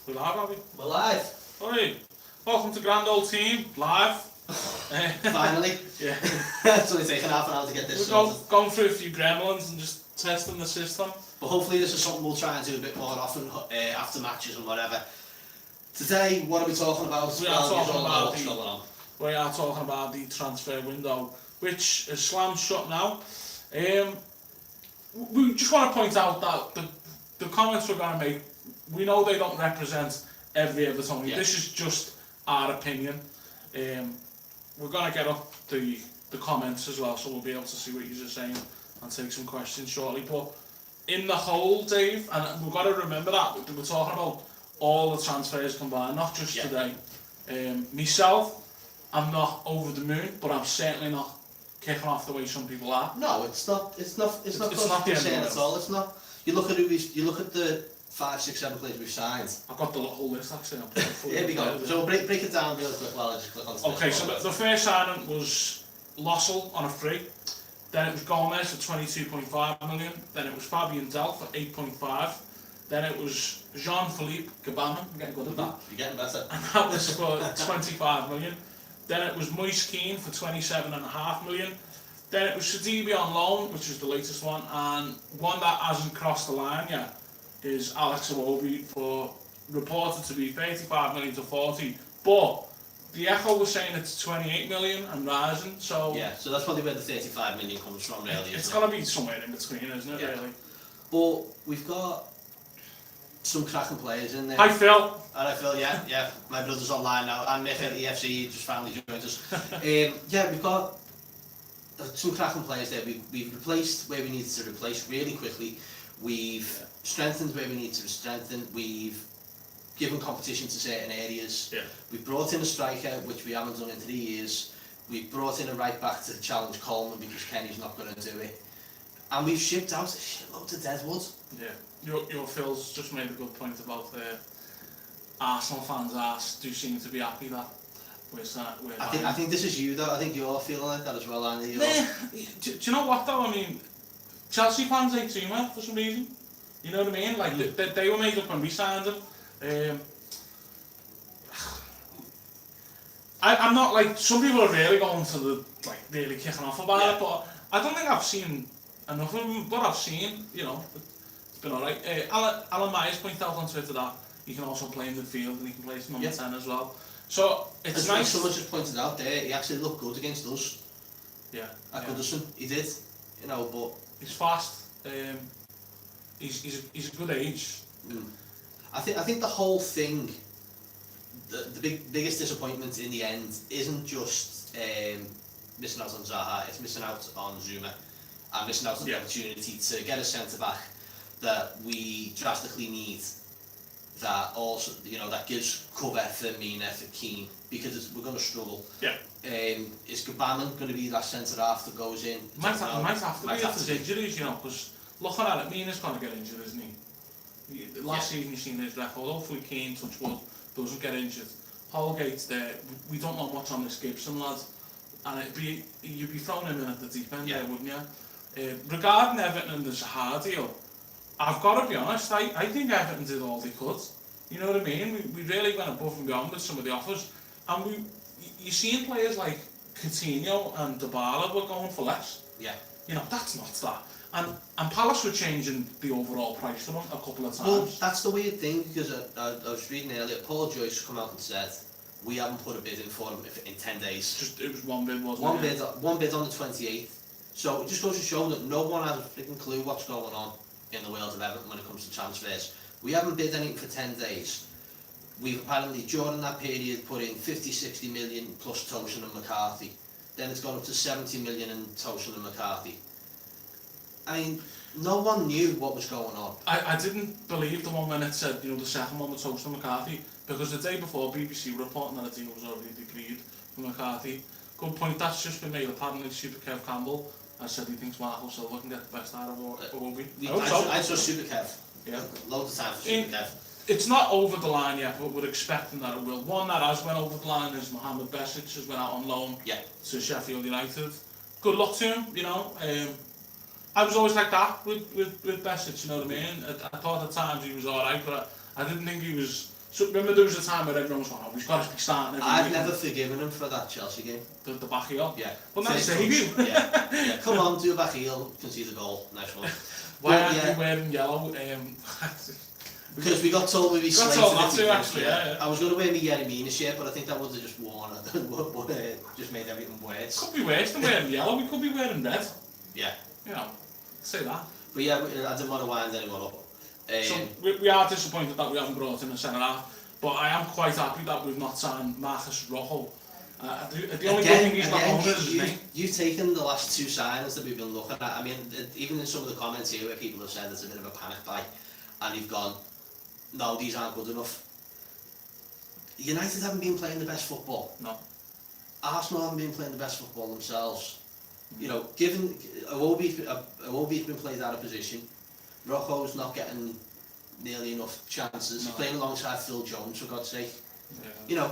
We're live, are we? We're live. Alright, welcome to GrandOldTeam, live. Finally. Yeah. It's only taken half an hour to get this We're sorted. going through a few gremlins and just testing the system. But hopefully this is something we'll try and do a bit more often after matches and whatever. Today, what are we talking about? We are talking about what's going on. We are talking about the transfer window, which is slammed shut now. We just want to point out that the comments we're going to make, we know they don't represent every Everton. Yeah. This is just our opinion. We're going to get up the comments as well, so we'll be able to see what you're saying and take some questions shortly. But in the whole, Dave, and we've got to remember that we're talking about all the transfers combined, not just today. Myself, I'm not over the moon, but I'm certainly not kicking off the way some people are. No, it's not the end at all. It's not. You look at the 5, 6, 7 players we've signed. I've got the whole list actually. Here we go. So we'll break it down real quick while I just click on the Okay, so the first signing was Lossell on a free. Then it was Gomez for 22.5 million. Then it was Fabian Del for 8.5. Then it was Jean-Philippe Gbamin. I'm getting good at that. You're getting better. And that was for 25 million. Then it was Moise Keane for 27.5 million. Then it was Sidibe on loan, which is the latest one, and one that hasn't crossed the line yet is Alex Iwobi for reported to be 35 million to 40. But the Echo was saying it's 28 million and rising, so yeah, so that's probably where the 35 million comes from, really. It's got to be somewhere in between, isn't it? Really. But we've got some cracking players in there. Hi Phil. Alright Phil, yeah. My brother's online now. And Nick at EFC just finally joined us. Yeah, we've got some cracking players there. We've replaced where we needed to replace really quickly. We've strengthened where we need to strengthen. We've given competition to certain areas. Yeah. We've brought in a striker, which we haven't done in 3 years. We've brought in a right back to challenge Coleman because Kenny's not going to do it. And we've shipped out a shitload to Deadwood. Yeah. Your Phil's just made a good point about Arsenal fans do seem to be happy that I think this is you though. I think you're feeling like that as well, aren't you? Do you know what though? I mean, Chelsea fans hate Zuma for some reason. You know what I mean? Like they were made up when we signed him. I'm not like some people are really going to the really kicking off about it, but I don't think I've seen enough of him. What I've seen, it's been alright. Alan Myers pointed out on Twitter that he can also play in the field and he can play as number 10 as well. So it's nice. Someone just pointed out there, he actually looked good against us. Yeah. At Goodison, he did. But he's fast. He's a good age. I think the whole thing, the biggest disappointment in the end isn't just missing out on Zaha. It's missing out on Zuma and missing out on the opportunity to get a centre back that we drastically need. That also, that gives cover for Mina, for Keane, because we're going to struggle. Yeah. Is Gbamin going to be that centre half that goes in? Might have to be if there's injuries, because looking at it, Mina's going to get injured, isn't he? Last season you've seen his record. Hopefully Keane, touch wood, doesn't get injured. Holgate's there. We don't know much on this Gibson lad, and you'd be throwing him in at the deep end there, wouldn't you? Regarding Everton and the Zaha deal, I've got to be honest, I think Everton did all they could. You know what I mean? We really went above and beyond with some of the offers. And you're seeing players like Coutinho and Dybala were going for less. Yeah. That's not that. And Palace were changing the overall price for them a couple of times. Well, that's the weird thing, because I was reading earlier, Paul Joyce come out and said, we haven't put a bid in for him in 10 days. It was one bid, wasn't it? One bid on the 28th. So it just goes to show that no one has a freaking clue what's going on in the world of Everton when it comes to transfers. We haven't bid anything for 10 days. We've apparently, during that period, put in 50, 60 million plus Tosin and McCarthy. Then it's gone up to 70 million in Tosin and McCarthy. I mean, no one knew what was going on. I didn't believe the one when it said, the second one with Tosin and McCarthy, because the day before BBC were reporting that a deal was already agreed for McCarthy. Good point, that's just been made. Apparently Super Kev Campbell has said he thinks Marco Silva can get the best out of Iwobi. I saw Super Kev. Yeah. Loads of time for Super Kev. It's not over the line yet, but we're expecting that it will. One that has went over the line is Mohamed Besic, who's went out on loan to Sheffield United. Good luck to him, I was always like that with Besic, you know what I mean? I thought at times he was alright, but I didn't think he was So remember there was a time where everyone was going, oh, we've got to be starting every I've week. never forgiven him for that Chelsea game. The back heel? Yeah. But nice First debut. touch, yeah. Come on, do a back heel, concede a goal, nice one. Why aren't you wearing yellow? Because we got told we'd be slated. slated. Got told not to, actually, yeah. I was going to wear my Yeremina shirt, but I think that would have just worn it, just made everything worse. Could be worse than wearing yellow, we could be wearing red. Yeah. You know, say that. But yeah, I didn't want to wind anyone up. So we are disappointed that we haven't brought in a centre half, but I am quite happy that we've not signed Marcus Rojo. The only good thing he's not on is his name. You've taken the last two signings that we've been looking at. I mean, even in some of the comments here where people have said there's a bit of a panic buy, and you've gone, no, these aren't good enough. United haven't been playing the best football. No. Arsenal haven't been playing the best football themselves. You know, given Iwobi's been played out of position, Rojo's not getting nearly enough chances. He's playing alongside Phil Jones, for God's sake. Yeah. You know,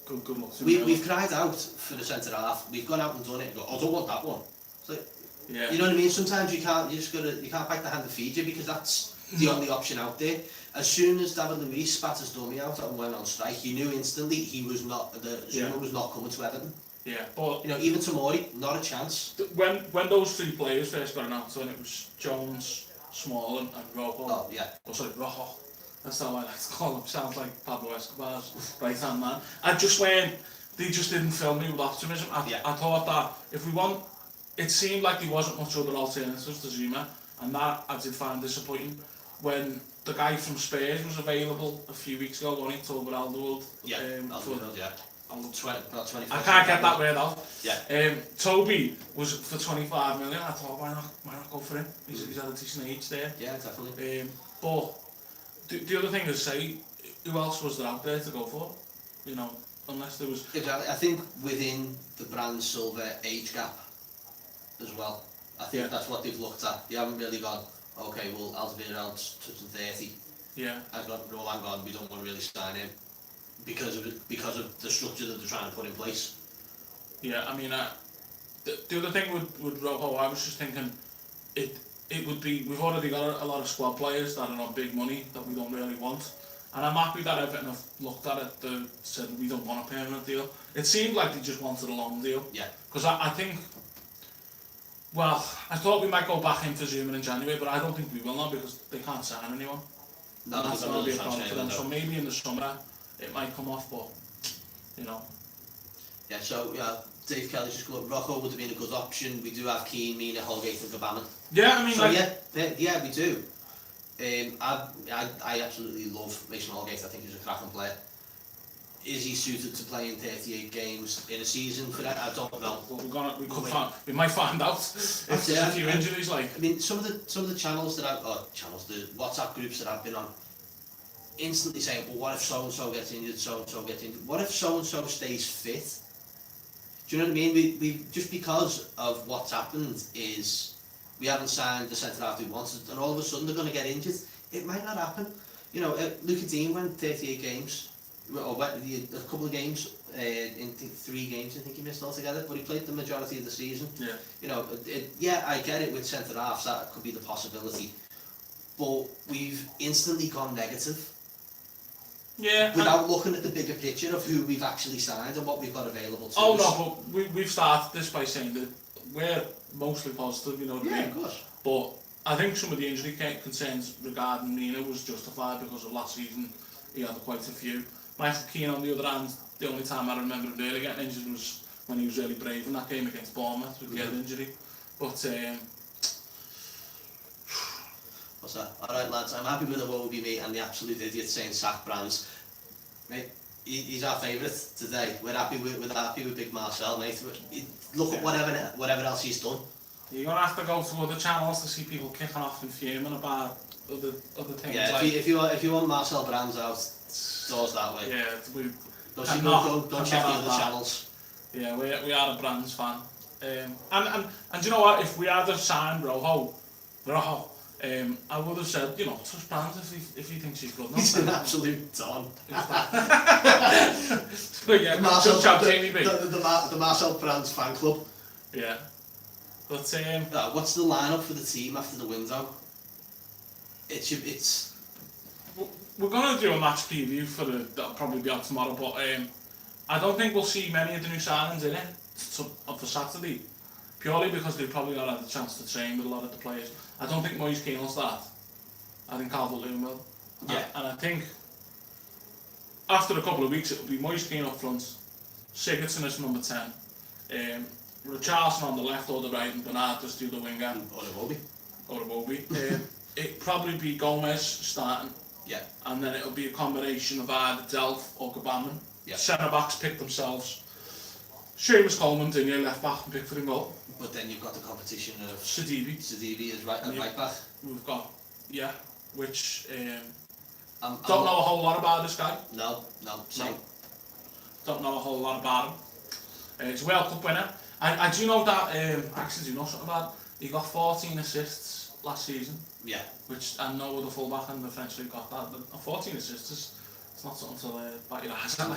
good luck. We've cried out for the centre half. We've gone out and done it. And go, I don't want that one. It's like, yeah. You know what I mean? Sometimes you can't bite the hand that feeds you, because that's the only option out there. As soon as David Luiz spat his dummy out and went on strike, you knew instantly he was not. Zuma was not coming to Everton. Yeah, but you know, even Tomori, not a chance. When those three players first got announced, when it was Jones, Small and Rojo. Oh yeah. Oh sorry, Rojo. That's how I like to call him. Sounds like Pablo Escobar's right hand man. They just didn't fill me with optimism. I thought that if we want, it seemed like there wasn't much other alternatives to Zuma, and that I did find disappointing. When the guy from Spurs was available a few weeks ago, wasn't he? Toby Alderweireld. Yeah. Alderweireld, yeah. About 25. I can't get that word out. Yeah. Toby was for 25 million. I thought, why not go for him? He's at a decent age there. Yeah, definitely. But the other thing is, say, who else was there out there to go for? You know, unless there was. Exactly. I think within the brand silver age gap as well. I think that's what they've looked at. They haven't really gone, okay, well, Alderweireld touching 30. Yeah. I've got Roland gone. We don't want to really sign him. Because of the structure that they're trying to put in place. Yeah, I mean, the other thing with Rojo, I was just thinking, it would be, we've already got a lot of squad players that are on big money that we don't really want, and I'm happy that Everton have looked at it, they said we don't want a permanent deal. It seemed like they just wanted a long deal. Yeah. Because I think, well, I thought we might go back into Zuma in January, but I don't think we will now because they can't sign anyone. No, that's going to be a problem for them. So maybe in the summer it might come off, but you know. Yeah, so Dave Kelly's just going, Rojo would have been a good option. We do have Keane, Mina, Holgate and Gabaman. Yeah, I mean, so yeah, we do. I absolutely love Mason Holgate. I think he's a cracking player. Is he suited to playing 38 games in a season for that? I don't know. Well, we might find out if there's a few injuries. Like, I mean, some of the channels that the WhatsApp groups that I've been on, instantly saying, well, what if so-and-so gets injured, so-and-so gets injured? What if so-and-so stays fit? Do you know what I mean? We just because of what's happened is we haven't signed the centre-half we wanted, and all of a sudden they're going to get injured. It might not happen. You know, Luca Dean went 38 games, or a couple of games, in 3 games I think he missed altogether, but he played the majority of the season. Yeah. You know, yeah, I get it with centre-halves, that could be the possibility. But we've instantly gone negative. Yeah. Without looking at the bigger picture of who we've actually signed and what we've got available to us. Oh no, but we've started this by saying that we're mostly positive, you know what I mean? Yeah, of course. But I think some of the injury concerns regarding Mina was justified because of last season he had quite a few. Michael Keane, on the other hand, the only time I remember him really getting injured was when he was really brave in that game against Bournemouth with the head injury. But what's that? Alright lads, I'm happy with the Wobie mate and the absolute idiot saying sack Brands. Mate, he's our favourite today. We're happy with Big Marcel, mate. Look at whatever else he's done. You're going to have to go to other channels to see people kicking off and fuming about other things. Yeah, like, if you want Marcel Brands out, doors that way. Yeah, don't check the other channels. Yeah, we are a Brands fan. And you know what, if we had signed Rojo, I would have said, you know, touch Brands if he thinks he's good enough. He's an absolute don. But yeah, the Marcel Brands fan club. Yeah. But what's the lineup for the team after the window? we're going to do a match preview for that'll probably be out tomorrow, but I don't think we'll see many of the new signings in it for Saturday, purely because they've probably not had a chance to train with a lot of the players. I don't think Moise Keane will start. I think Calvert-Lewin will. Yeah. And I think after a couple of weeks it'll be Moise Keane up front, Sigurdsson as number 10, Richarlison on the left or the right, and Bernard just do the winger. Or Iwobi. It'll probably be Gomez starting. Yeah. And then it'll be a combination of either Delph or Gbamin. Yeah. Centre backs pick themselves. Seamus Coleman, didn't you, left back and pick for the goal. But then you've got the competition of Sidibe as right back. We've got, which Don't know a whole lot about this guy. No, same. Don't know a whole lot about him. He's a World Cup winner. I do know that, actually do know something about, he got 14 assists last season. Yeah. Which, and no other fullback in the French league got that. 14 assists is, it's not something to bat your eyes at.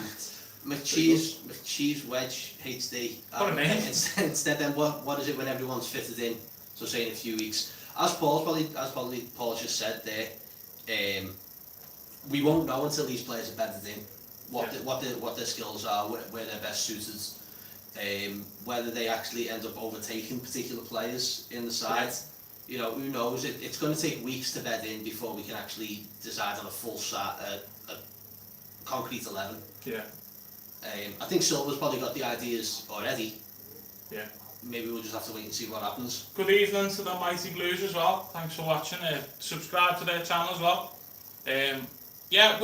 McCheese Wedge HD. What a name. Instead then what is it when everyone's fitted in? So say in a few weeks. As Paul just said there, we won't know until these players are bedded in what their skills are, where they're best suited, whether they actually end up overtaking particular players in the side. Yeah. You know, who knows? It's going to take weeks to bed in before we can actually decide on a full a concrete 11. Yeah. I think Silva's probably got the ideas already. Yeah. Maybe we'll just have to wait and see what happens. Good evening to the Mighty Blues as well. Thanks for watching. Subscribe to their channel as well. Yeah,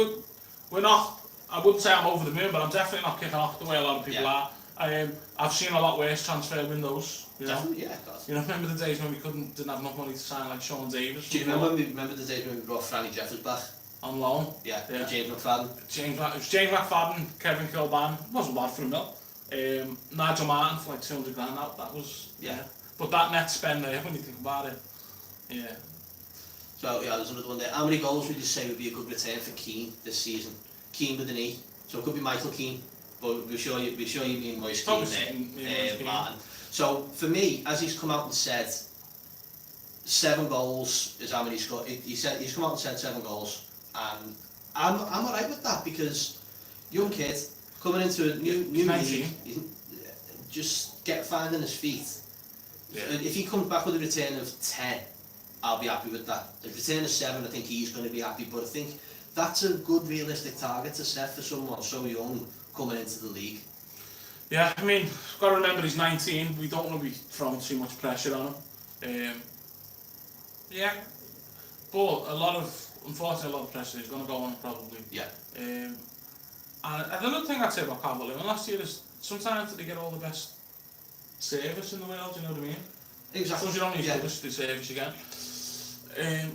we're not. I wouldn't say I'm over the moon, but I'm definitely not kicking off the way a lot of people are. I've seen a lot worse transfer windows. You know? Definitely, yeah, of course. You know, remember the days when we didn't have enough money to sign like Sean Davis? Do you remember the days when we brought Franny Jeffers back? On loan? Yeah. James McFadden. It was James McFadden, Kevin Kilban. It wasn't bad for him, Nigel Martin for like 200 grand out. That was, yeah. But that net spend there, when you think about it, yeah. So, yeah, there's another one there. How many goals would you say would be a good return for Keane this season? Keane with an E. So it could be Michael Keane, but we're sure you mean Moise Keane there, Martin. So, for me, as he's come out and said, 7 goals is how many he's got. He's come out and said 7 goals. And I'm alright with that because young kid coming into a new league, just finding his feet. Yeah. If he comes back with a return of 10, I'll be happy with that. A return of 7, I think he's going to be happy. But I think that's a good realistic target to set for someone so young coming into the league. Yeah, I mean, you've got to remember he's 19. We don't want to be throwing too much pressure on him. Yeah, but unfortunately, a lot of pressure is going to go on probably. Yeah. And another thing I'd say about Calvert-Lewin last year is sometimes they get all the best service in the world. You know what I mean? Exactly. So you don't need to do service again.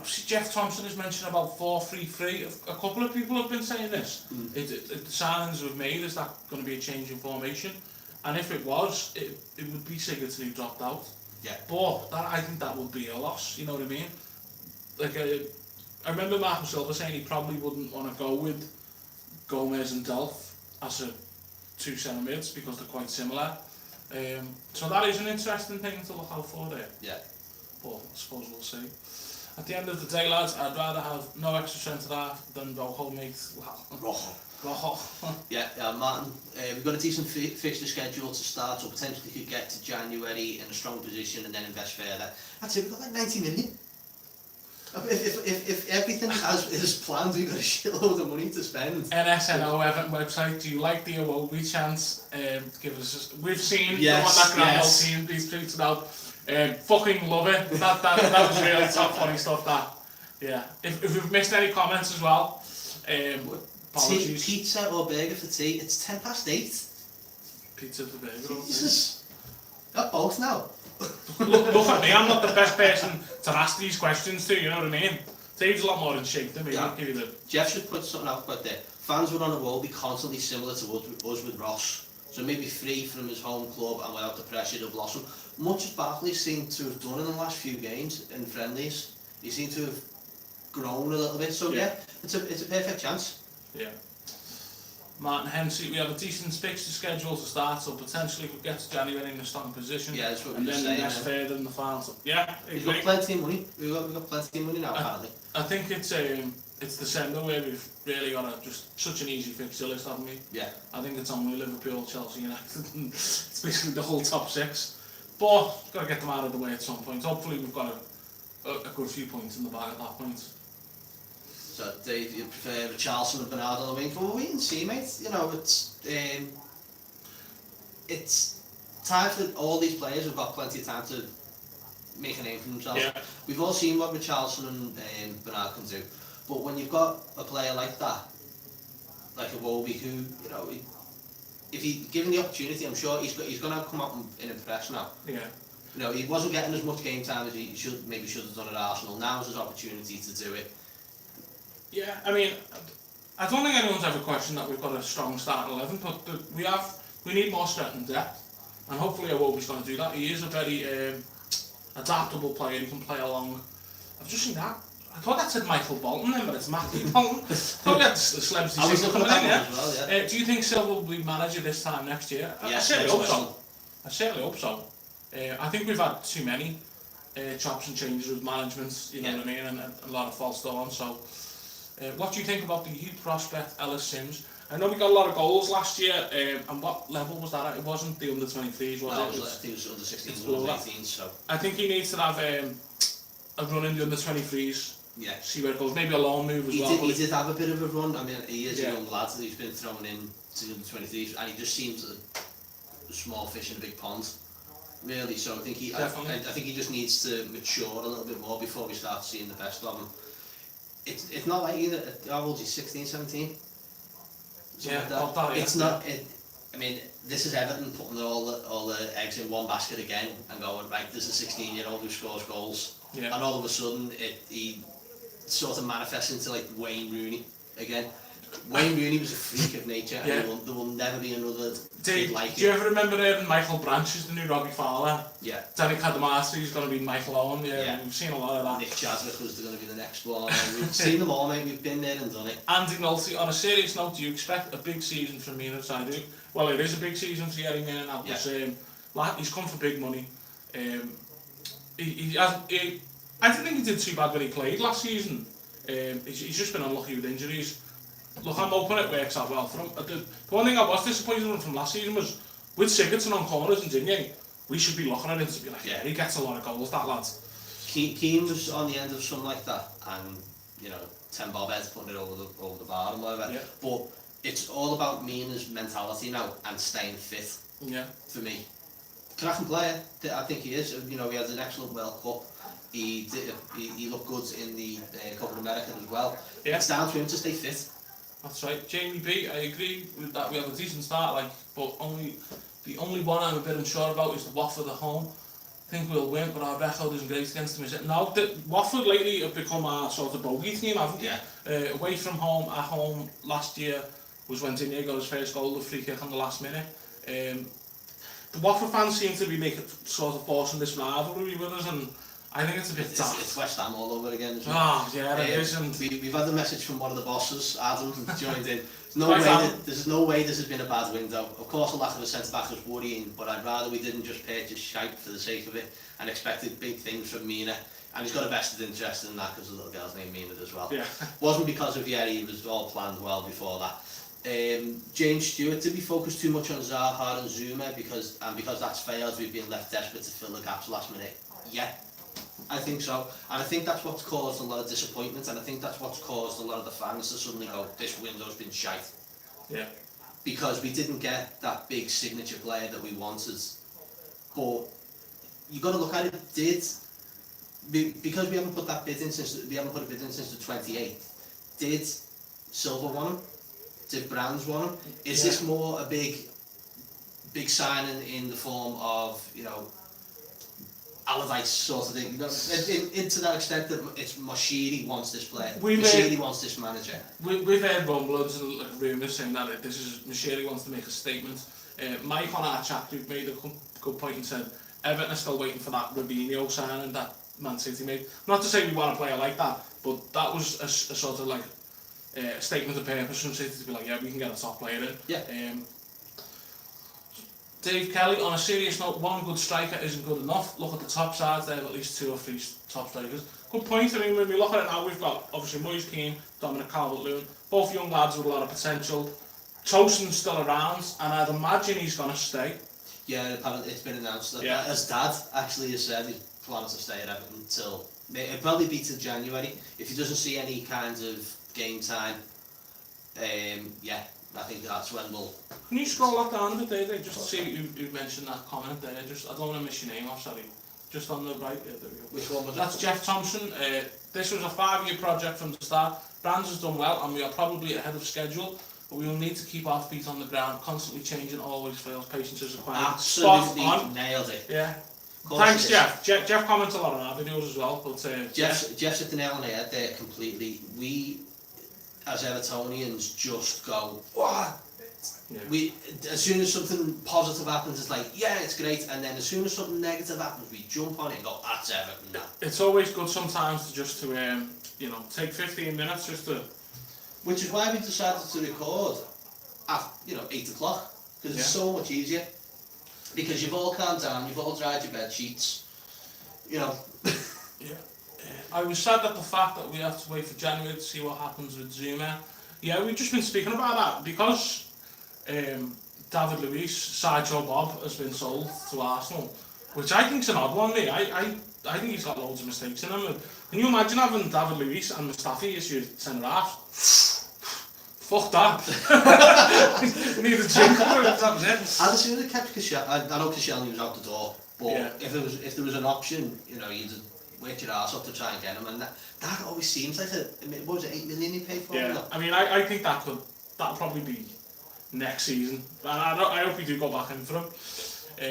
Jeff Thompson has mentioned about 4-3-3. A couple of people have been saying this. The signings we've made, is that going to be a change in formation? And if it was, it would be Sigurdsson who dropped out. Yeah. But I think that would be a loss. You know what I mean? Like I remember Marco Silva saying he probably wouldn't want to go with Gomez and Delph as a 2 centre mids because they're quite similar. So that is an interesting thing to look out for there. Yeah. But I suppose we'll see. At the end of the day, lads, I'd rather have no extra centre half than Rojo, mate. Rojo. Yeah, Martin, we've got a decent fixture schedule to start, so potentially could get to January in a strong position and then invest further. That's it, we've got like 90 million. If everything is planned, we've got a shitload of money to spend. NSNO Everton website, do you like the Iwobi chance? Give us. We've seen the one that GrandOldTeam these tweets out. Fucking love it. That was really top funny stuff. That, yeah. If we've missed any comments as well, apologies. Pizza or burger for tea? It's 8:10. Pizza for burger. Jesus. Got both now. Look at me, I'm not the best person to ask these questions to, you know what I mean? Dave's a lot more in shape than me. Yeah. Give you the... Jeff should put something out about there. Fans would on a wall be constantly similar to us with Ross. So maybe free from his home club and without the pressure to blossom. Much as Barkley seemed to have done in the last few games in friendlies. He seemed to have grown a little bit. So yeah, it's a perfect chance. Yeah. Martin Hensey, we have a decent fixture schedule to start, so potentially could get to January in a strong position. Yeah, that's what and we're then saying. invest further in the final. Yeah, we've got plenty of money. We've got plenty of money now, apparently. I think it's it's December where we've really got just such an easy fixture list, haven't we? Yeah. I think it's only Liverpool, Chelsea, United, and it's basically the whole top six. But got to get them out of the way at some point. Hopefully we've got a good few points in the bag at that point. So Dave, you prefer Richarlison and Bernardo on the wing? Well, wait and see, mate. You know, it's time for all these players who've got plenty of time to make a name for themselves. Yeah. We've all seen what Richarlison and Bernardo can do, but when you've got a player like that, like a Wobie, who, you know, if he given the opportunity, I'm sure he's going to come out and impress now. Yeah. You know, he wasn't getting as much game time as he should have done at Arsenal. Now is his opportunity to do it. Yeah, I mean, I don't think anyone's ever questioned that we've got a strong starting 11, but we need more strength and depth, and hopefully Iwobi's going to do that. He is a very adaptable player. He can play along. I've just seen that. I thought that said Michael Bolton then, but it's Matthew Bolton. I thought that's the Slebs coming in, yeah? Well, yeah. Do you think Silva will be manager this time next year? Yeah, I certainly hope so. I certainly hope so. I think we've had too many chops and changes with management, you know what I mean, and a lot of false starts. So, what do you think about the youth prospect Ellis Sims? I know we got a lot of goals last year, and what level was that at? It wasn't the under 23s, was no, it? I think it was under 16s, under 18s. So I think he needs to have a run in the under 23s. Yeah. See where it goes. Maybe a loan move as well. He did have a bit of a run. I mean, he is a young lad that he's been thrown in to the under 23s, and he just seems a small fish in a big pond. Really, so I think I think he just needs to mature a little bit more before we start seeing the best of him. It's not like either. How old is he? 16, 17? Yeah, like that. It's not. I mean, this is Everton putting all the eggs in one basket again and going, right, there's a 16-year-old who scores goals, and all of a sudden he sort of manifests into like Wayne Rooney again. Wayne Rooney was a freak of nature, and there will never be another kid like him. Do you ever remember Michael Branch is the new Robbie Fowler? Yeah. Danny Cadamaster is going to be Michael Owen. Yeah, we've seen a lot of that. Nick Chadwick was going to be the next one. We've seen them all, mate. We've been there and done it. Andy Nolte, on a serious note, do you expect a big season from Mina? I do. Well, it is a big season for Yerry Mina now, because he's come for big money. I didn't think he did too bad when he played last season. He's just been unlucky with injuries. Look, I'm hoping it works out well for him. The one thing I was disappointed in from last season was, with Sigurdsson on corners and Digne, we should be looking at him to be like, he gets a lot of goals, that lad. Keane was on the end of something like that, and, you know, 10 bob heads putting it over the bar and whatever. Yeah. But it's all about Mina's mentality now and staying fit. Yeah. For me. Cracking player, I think he is. You know, he had an excellent World Cup. He looked good in the Copa of America as well. Yeah. It's down to him to stay fit. That's right. Jamie B, I agree with that. We have a decent start, but the only one I'm a bit unsure about is the Watford at home. I think we'll win, but our record isn't great against them, is it? No, Watford lately have become our sort of bogey team, haven't they? Yeah. Away from home, at home last year was when Digne got his first goal, the free kick on the last minute. The Watford fans seem to be sort of forcing this rivalry with us, and I think it's a bit daft. It's West Ham all over again, isn't it? Oh, yeah, it is. We've had a message from one of the bosses, Adam, joined in. There's no way this has been a bad window. Of course, the lack of a centre-back is worrying, but I'd rather we didn't just purchase shite for the sake of it and expected big things from Mina. And he's got a vested interest in that because the little girl's named Mina as well. Yeah. Wasn't because of Yerry, it was all planned well before that. James Stewart, did we focus too much on Zaha and Zuma because that's failed, we've been left desperate to fill the gaps last minute? Yeah. I think so, and I think that's what's caused a lot of disappointment, and I think that's what's caused a lot of the fans to suddenly go, this window's been shite. Yeah. Because we didn't get that big signature player that we wanted. But you got to look at it. Because we haven't put that bid in since the 28th. Did Silva want him? Did Brands want him? Is this more a big signing in the form of, you know, Allardyce sort of thing, you know, to that extent that it's Moshiri wants this player, Moshiri wants this manager. We've heard rumblings and rumours saying that Moshiri wants to make a statement. Mike on our chat group made a good point and said Everton are still waiting for that Robinho signing that Man City made. Not to say we want a player like that, but that was a sort of like statement of purpose from City to be like, yeah, we can get a top player in. Yeah. Dave Kelly, on a serious note, one good striker isn't good enough. Look at the top sides, they have at least 2 or 3 top strikers. Good point. I mean, when we look at it now, we've got obviously Moise Keane, Dominic Calvert-Lewin, both young lads with a lot of potential. Towson's still around, and I'd imagine he's going to stay. Yeah, apparently it's been announced that his dad actually has said he's planning to stay at Everton until it'll probably be till January if he doesn't see any kind of game time. Yeah, I think that's when we'll. Can you scroll that down a bit, David, just to see who mentioned that comment there? Just I don't want to miss your name off, sorry. Just on the right there we go. Which one was That's Jeff Thompson. This was a 5-year project from the start. Brands has done well, and we are probably ahead of schedule. But we will need to keep our feet on the ground, constantly changing, always fails. Patience is required. Absolutely nailed it. Yeah. Thanks, Jeff. Jeff comments a lot on our videos as well. But Jeff's hit the nail on the head there completely. We, as Evertonians, just go, what? Yeah. We, as soon as something positive happens, it's like, yeah, it's great. And then as soon as something negative happens, we jump on it and go, that's Everton now. It's always good sometimes to just you know, take 15 minutes just to. Which is why we decided to record at 8 o'clock, because it's so much easier. Because you've all calmed down, you've all dried your bed sheets, you know. Yeah. I was sad at the fact that we have to wait for January to see what happens with Zuma. Yeah, we've just been speaking about that because David Luiz, Sideshow Bob, has been sold to Arsenal, which I think's an odd one, mate. I think he's got loads of mistakes in him. Can you imagine having David Luiz and Mustafi as your centre half? Fuck that. Need a drink for it, that was it. I'd assume they kept Koscielny. I know Koscielny was out the door, but if there was an option, you'd work your arse off to try and get him, and that always seems like what was it, 8 million he paid for him? I mean, I think that'll probably be next season, and I hope we do go back in for him.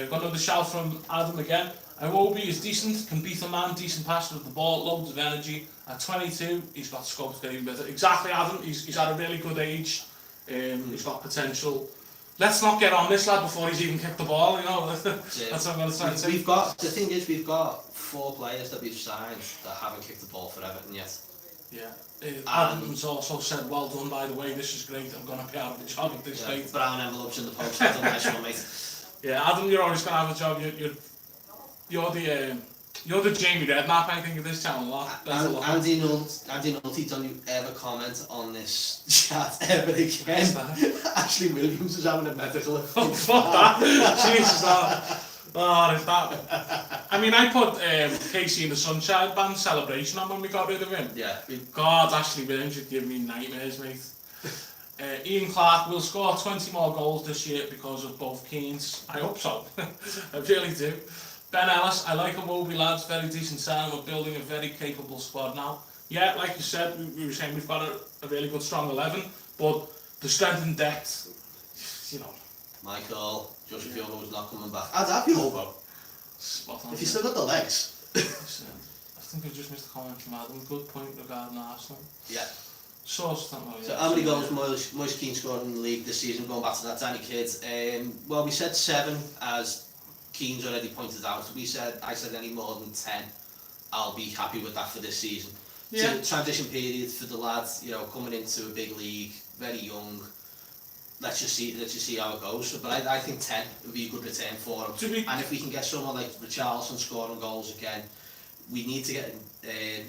We've got another shout from Adam again. Iwobi is decent, can beat a man, decent passer with the ball, loads of energy. At 22, he's got scope to get even better. Exactly, Adam. He's at a really good age. He's got potential. Let's not get on this lad before he's even kicked the ball. You know, that's what I'm going to try and say. The thing is, we've got 4 players that we've signed that haven't kicked the ball for Everton yet. Yeah. Adam's also said, "Well done, by the way. This is great. I'm going to be out of the job at this stage." Brown envelopes in the post. That's a nice one, mate. Yeah, Adam, you're always going to have a job. You're the Jamie Redknapp, I think, of this channel. Andy Nulty, don't you ever comment on this chat ever again. Ashley Williams is having a medical. Oh, fuck that. Jesus, that. I mean, I put Casey and the Sunshine Band Celebration on when we got rid of him. Yeah. God, Ashley Williams would give me nightmares, mate. Ian Clark will score 20 more goals this year because of both Keanes. I hope so. I really do. Ben Ellis, I like Iwobi, lads, very decent sign. We're building a very capable squad now. Yeah, like you said, we were saying we've got a really good, strong 11, but the strength and depth, you know. Michael, Josh Piovo's not coming back. I'd have Piovo. Spot on. If you still got the legs. I think I just missed a comment from Adam. Good point regarding Arsenal. Yeah. So how many goals Moise Keane scored in the league this season, going back to that tiny kid? Well, we said 7, as Keane's already pointed out. I said any more than 10, I'll be happy with that for this season. Yeah. So, transition period for the lads, coming into a big league, very young. Let's just see how it goes. But I think 10 would be a good return for him. And if we can get someone like Richarlison scoring goals again, we need to get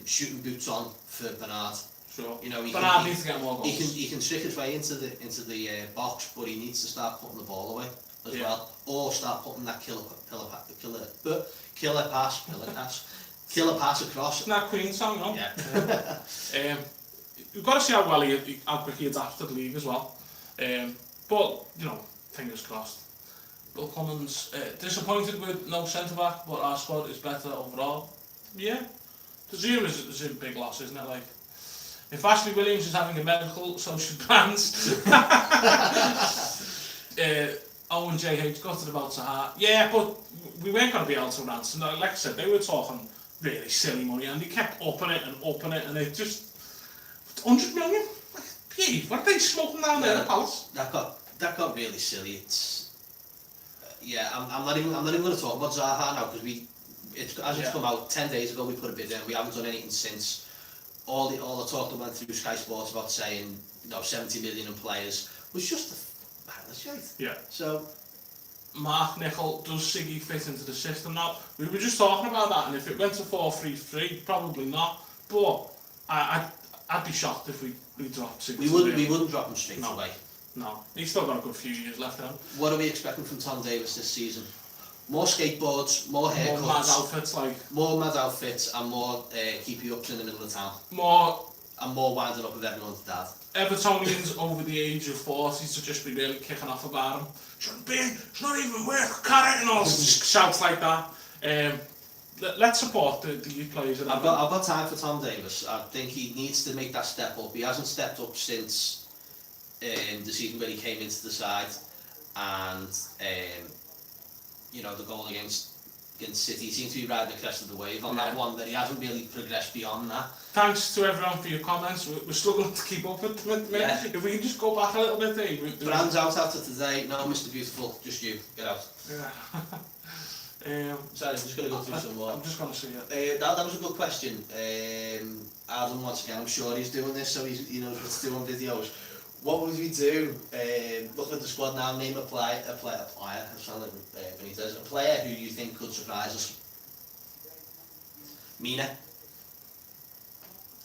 shooting boots on for Bernard. Sure. Bernard needs to get more goals. He can trick his way into the box, but he needs to start putting the ball away as well, or start putting that killer pass across. Isn't that Queen song, no? Yeah. We've got to see how quick he adapts to the league as well. But fingers crossed. Bill Cummins, disappointed with no centre back, but our squad is better overall. Yeah. The Zoom is a big loss, isn't it? Like, if Ashley Williams is having a medical, so should Brands. Owen JH gutted about Zaha. Yeah, but we weren't going to be able to ransom. Like I said, they were talking really silly money, and they kept upping it, and it just 100 million. Like, what are they smoking down there at Palace? That got really silly. I'm not even going to talk about Zaha now, because it's come out 10 days ago. We put a bid in. We haven't done anything since. All the talk that went through Sky Sports about saying 70 million in players was just a madness shite. Yeah. So, Mark Nicol, does Siggy fit into the system now? We were just talking about that, and if it went to 4-3-3, probably not. But I'd be shocked if we dropped 6. We wouldn't drop him straight No. away. No, he's still got a good few years left in him. What are we expecting from Tom Davis this season? More skateboards, more haircuts, More mad outfits, like more mad outfits, and more keep you ups in the middle of town, more and more winding up with everyone's dad. Evertonians over the age of 40 to just be really kicking off about him. Shouldn't be, it's not even worth carrying, and all just shouts like that. Let's support the youth players. I've got time for Tom Davis. I think he needs to make that step up. He hasn't stepped up since the season where he came into the side, and the goal against City. He seems to be riding the crest of the wave on that one, but he hasn't really progressed beyond that. Thanks to everyone for your comments. We're struggling to keep up with them. Yeah. If we can just go back a little bit, Dave. Brand's out after today. No, Mr. Beautiful, just you. Get out. Yeah. Sorry, I'm just going to go through some more. I'm just going to see it. That was a good question. Adam, once again, I'm sure he's doing this, so he knows what to do on videos. What would we do? Look at the squad now. Name a player who you think could surprise us. Mina.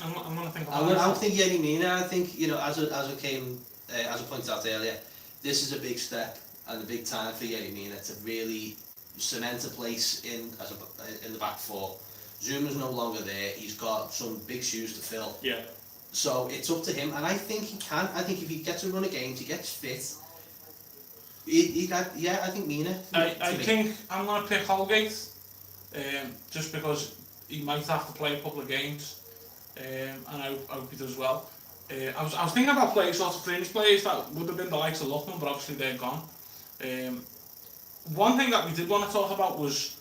I'm going to think. I would think Yerry Mina. I think as I pointed out earlier, this is a big step and a big time for Yerry Mina to really cement a place in the back four. Zuma's no longer there. He's got some big shoes to fill. Yeah. So it's up to him, and I think he can. I think if he gets a run of games, he gets fit. I think Mina. I think I'm going to pick Holgate, just because he might have to play a couple of games, and I hope he does well. I was thinking about playing sort of fringe players that would have been the likes of Luckman, but obviously they're gone. One thing that we did want to talk about was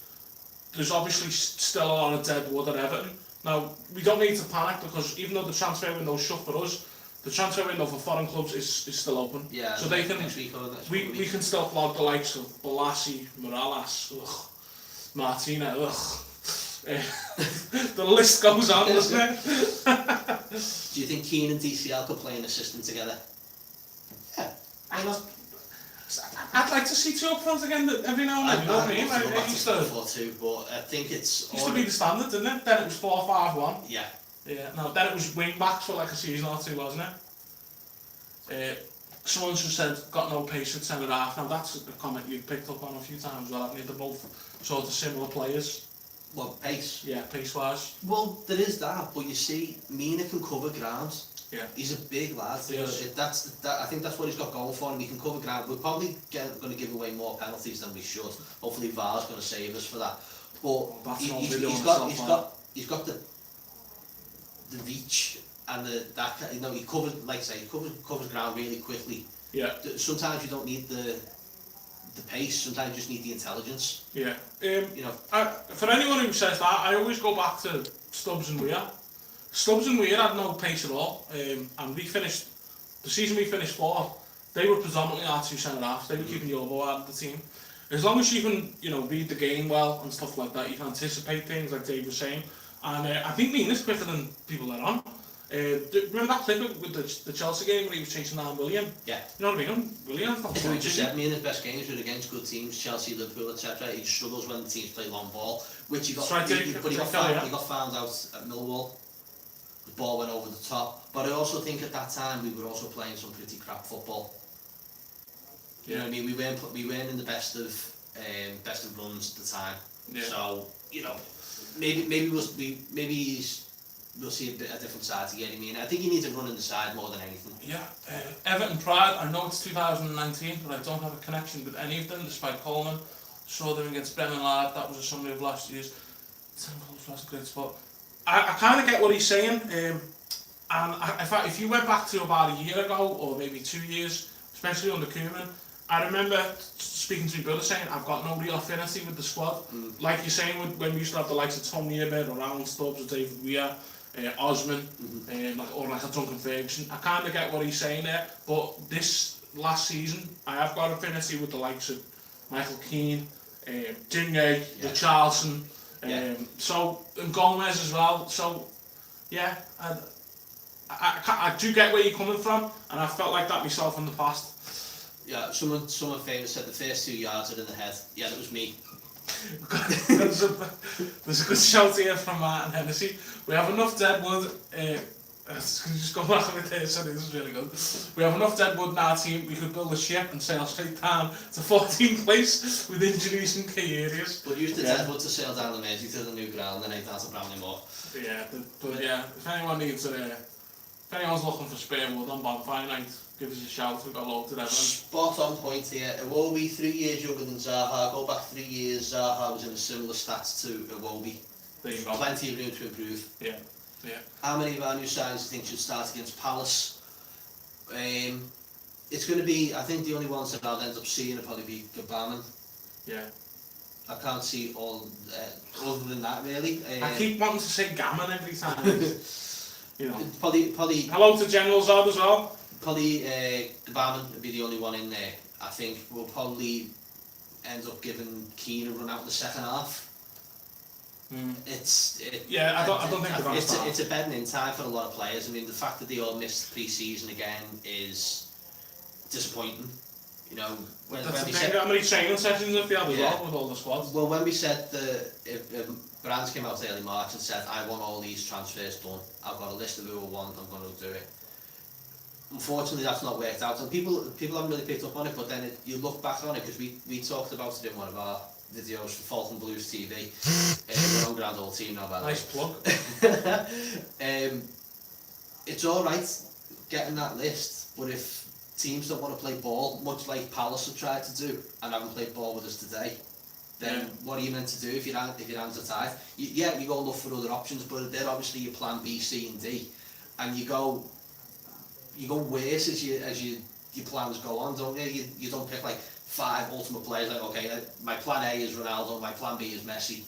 there's obviously still a lot of dead wood at Everton. Now, we don't need to panic because even though the transfer window is shut for us, the transfer window for foreign clubs is still open. Yeah, so they can we can still flog the likes of Balassi, Morales, Martina, the list goes on, doesn't it? Do you think Keane and DCL could play an assistant together? Yeah. I'd like to see two up front again every now and then, you know what I mean? I used to 4-2, but I think it's... Used to be the standard, didn't it? Then it was 4-5-1. Yeah. Yeah, no, then it was wing backs for like a season or two, wasn't it? Someone just said, got no pace at centre half. Now that's a comment you've picked up on a few times, well, haven't you? They're both sort of similar players. What, pace? Yeah, pace-wise. Well, there is that, but you see, Mina can cover ground. Yeah. He's a big lad. I think that's what he's got going for him. He can cover ground. We're probably going to give away more penalties than we should. Hopefully VAR's going to save us for that. But he's got the reach and he covers, like I say, he covers ground really quickly. Yeah. Sometimes you don't need the pace. Sometimes you just need the intelligence. Yeah. For anyone who says that, I always go back to Stubbs and Weir. Stubbs and Weir had no pace at all, and the season we finished fourth, they were predominantly our two centre-halves. They were keeping the elbow out of the team. As long as you can, read the game well and stuff like that, you can anticipate things like Dave was saying. And I think Mina's quicker than people let on. Remember that clip with the Chelsea game where he was chasing down William? Yeah. You know what I mean? William's not we just said Mina's best games were against good teams, Chelsea, Liverpool, etc. He struggles when the teams play long ball, which he got found out at Millwall. The ball went over the top, but I also think at that time we were also playing some pretty crap football. You know what I mean? We weren't in the best of runs at the time. Yeah. So maybe we'll see a different side to get him in. I think he needs to run in the side more than anything. Yeah. Everton Pride. I know it's 2019, but I don't have a connection with any of them, despite Coleman. Saw them against Brennan Ladd. That was a summary of last year's. 10 goals, that's a great spot. I kind of get what he's saying, and if you went back to about a year ago, or maybe 2 years, especially under Koeman, I remember speaking to my brother saying, I've got no real affinity with the squad. Like you're saying, when we used to have the likes of Tony Abbott, or Alan Stubbs, or David Weir, Osman, or like a Duncan Ferguson. I kind of get what he's saying there, but this last season, I have got affinity with the likes of Michael Keane, Digne, Richarlison, and Gomez as well. So, yeah, I do get where you're coming from, and I felt like that myself in the past. Yeah, someone famous said the first 2 yards are in the head. Yeah, that was me. there's a good shout here from Martin Hennessy. We have enough deadwood. Just go back with this, sorry, this is really good. We have enough deadwood in our team. We could build a ship and sail straight down to 14th place with injuries in key areas. But use the deadwood to sail down the Mersey to the new ground and head down to Brownlee Moor. Yeah, but yeah, if anyone needs if anyone's looking for spare wood on bonfire night, give us a shout. We've got loads of Everton. Spot on point here. Iwobi, 3 years younger than Zaha. Go back 3 years, Zaha was in a similar stats to Iwobi. There you go. Plenty of room to improve. Yeah, yeah. How many of our new signings do you think should start against Palace? It's going to be, I think the only ones that I'll end up seeing will probably be Gabaman. Yeah. I can't see all other than that really. I keep wanting to say Gammon every time. You know. Probably. Hello to General Zod as well. Probably Gabaman would be the only one in there. I think we'll probably end up giving Keane a run out in the second half. Yeah, I don't think it's a bedding in time for a lot of players. I mean, the fact that they all missed pre-season again is disappointing. You know, when we said how many training sessions have they had as well with all the squads? Well, when we said if Brands came out early March and said, I want all these transfers done, I've got a list of who I want, I'm going to do it. Unfortunately, that's not worked out, and people haven't really picked up on it. But then you look back on it, because we talked about it in one of our videos for Falcon Blues TV. We're on GrandOldTeam now, by the way. Nice plug. It's all right getting that list, but if teams don't want to play ball, much like Palace have tried to do, and haven't played ball with us today, then what are you meant to do if your hands are tied? You go look for other options, but they're obviously your plan B, C, and D, and you go worse as your plans go on, don't you? You don't pick like 5 ultimate players. Like, okay, my plan A is Ronaldo, my plan B is Messi.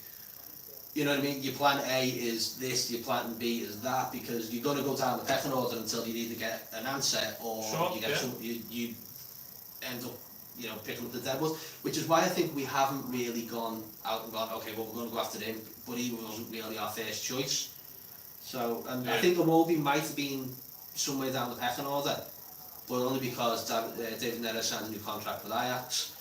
You know what I mean? Your plan A is this, your plan B is that, because you're going to go down the pecking order until you either get an answer or you get you end up, picking up the deadwood. Which is why I think we haven't really gone out and gone, okay, well, we're going to go after him, but he wasn't really our first choice. So, I think Iwobi might have been somewhere down the pecking order, but only because David Neres signed a new contract with Ajax.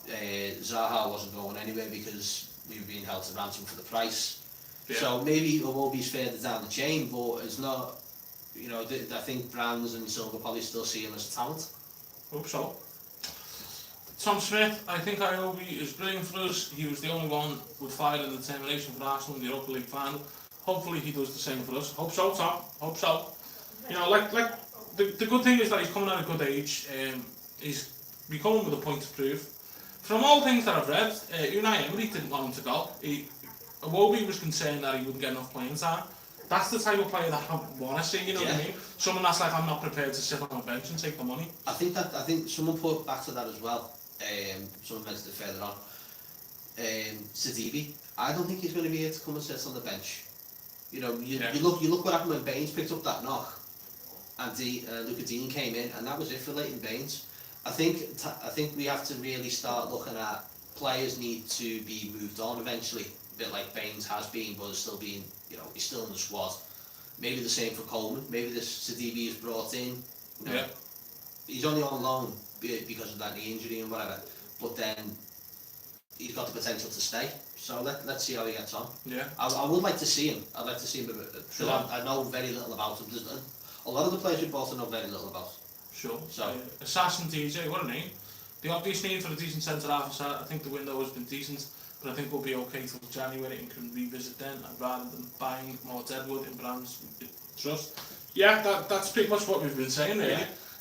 Zaha wasn't going anywhere because we were being held to ransom for the price. Yeah. So maybe Iwobi's further down the chain, but it's not, I think Brands and Silva probably still see him as a talent. Hope so. Tom Smith, I think Iwobi is brilliant for us. He was the only one with fire and determination for Arsenal in the Europa League final. Hopefully he does the same for us. Hope so, Tom. Hope so. The good thing is that he's coming at a good age. He's becoming with a point to prove. From all things that I've read, Unai Emery didn't want him to go. Iwobi was concerned that he wouldn't get enough playing time. That's the type of player that I want to see, what I mean? Someone that's like, I'm not prepared to sit on a bench and take the money. I think someone put back to that as well. Someone mentioned it further on. Sidibe, I don't think he's going to be here to come and sit on the bench. You look what happened when Baines picked up that knock, and Luca Dean came in, and that was it for Leighton Baines. I think we have to really start looking at players need to be moved on eventually, a bit like Baines has been, but is still being, he's still in the squad. Maybe the same for Coleman. Maybe this Sidibe is brought in. He's only on loan because of that knee injury and whatever, but then he's got the potential to stay. So let's see how he gets on. Yeah. I would like to see him. I'd like to see him. Sure. I know very little about him. A lot of the players we bought I know very little about. Sure. So Assassin DJ, what a name. The obvious need for a decent centre half. I think the window has been decent, but I think we'll be okay till January and can revisit then, rather than buying more deadwood in Brands trust. Yeah, that's pretty much what we've been saying really.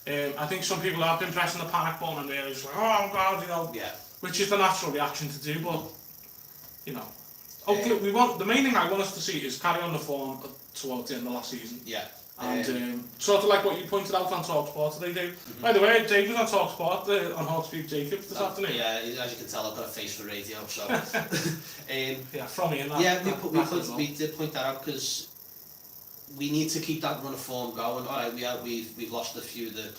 Yeah. I think some people have been pressing the panic button and they're just like, oh god, which is the natural reaction to do, but hopefully the main thing I want us to see is carry on the form towards the end of last season. Yeah. And sort of like what you pointed out on TalkSport today, Dave. By the way, Dave was on TalkSport on Hawkspeak Jacobs this afternoon. Yeah, as you can tell, I've got a face for radio, so. From me and that. Yeah, we did point that out because we need to keep that run of form going. All right, we've lost a few of the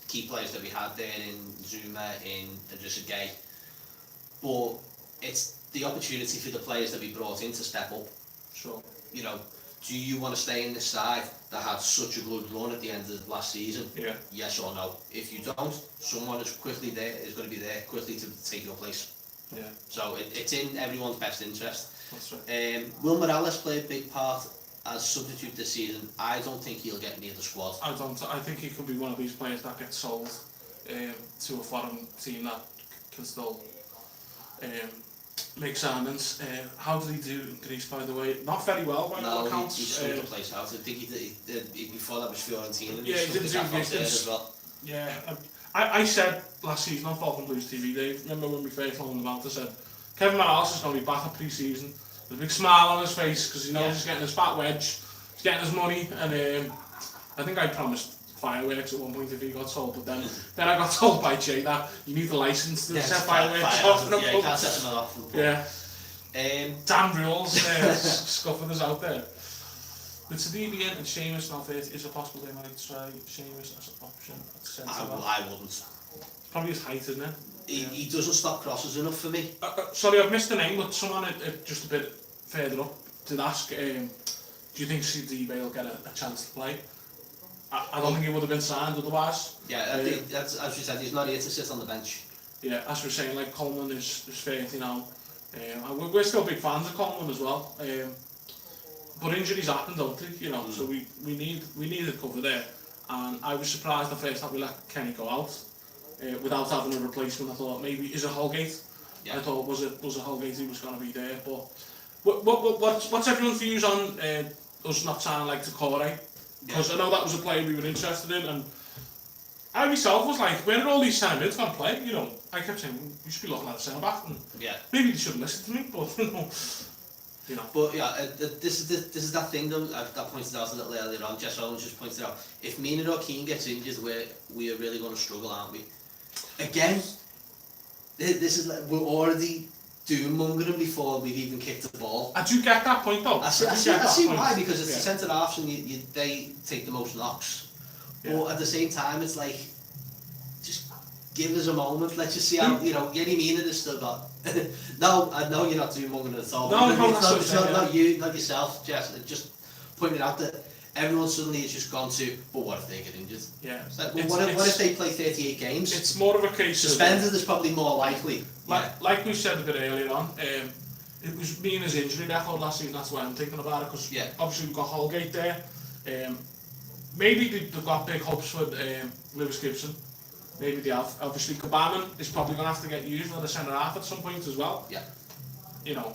key players that we had there in Zuma, in Idrissa Gueye, but it's the opportunity for the players that we brought in to step up. Sure. Do you want to stay in this side that had such a good run at the end of last season? Yeah. Yes or no? If you don't, someone is going to be there quickly to take your place. Yeah. So it's in everyone's best interest. That's right. Will Morales play a big part as substitute this season? I don't think he'll get near the squad. I don't. I think he could be one of these players that gets sold to a foreign team that can still make signings. How did he do in Greece, by the way? Not very well by all accounts. He struck the place out. I think he before that was Fiorentina. And yeah, he didn't do Greece as well. Yeah, I said last season on Falcon Blues TV, Dave, remember when we first loaned him out, I said, Kevin Morales is going to be back at pre-season. There's a big smile on his face because he knows he's getting his fat wedge, he's getting his money, and I think I promised fireworks at one point if he got sold, but then I got told by Jay that you need the license to set fireworks off. Yeah, you can't set them off. Yeah. Damn rules, scuffing us out there. With Sadibi and Seamus not fit, is it possible they might try Seamus as an option at centre back? I wouldn't. Probably his height, isn't it? He doesn't stop crosses enough for me. Sorry, I've missed the name, but someone just a bit further up did ask, do you think Sadibi will get a chance to play? I don't think he would have been signed otherwise. Yeah, I think that's, as you said, he's not here to sit on the bench. Yeah, as we're saying, like Coleman is 30 now. We're still big fans of Coleman as well. But injuries happen, don't they? You know, so we needed cover there. And I was surprised the first time we let Kenny go out without having a replacement. I thought maybe is it Holgate? Yeah. I thought was it Holgate who was going to be there. But what's everyone's views on us not signing like Takore? Because I know that was a player we were interested in, and I myself was like, where are all these centre mids going to play? You know, I kept saying we should be looking at a centre back, and maybe they shouldn't listen to me, but you know. But yeah, this is that thing though that pointed out a little earlier on. Jess Owens just pointed out, if Mina or Keane gets injured, we are really going to struggle, aren't we? Again, this is like, we're already doom mongering before we've even kicked the ball. I do get that point though. I see why, because it's the centre halves and they take the most knocks. Yeah. But at the same time, it's like, just give us a moment. Let's just see how, you know, Yerry Mina has still got. No, I know you're not doing mongering at all. It's not you, not yourself, Jess. Just pointing out that everyone suddenly has just gone to, but what if they get injured? Yeah. Like, well, what if they play 38 games? It's more of a case suspended is probably more likely. Like we said a bit earlier on, it was Mina's injury record last season. That's why I'm thinking about it, because obviously we've got Holgate there. Maybe they've got big hopes for Lewis Gibson. Maybe they have. Obviously, Cabanan is probably going to have to get used for the centre half at some point as well. Yeah. You know.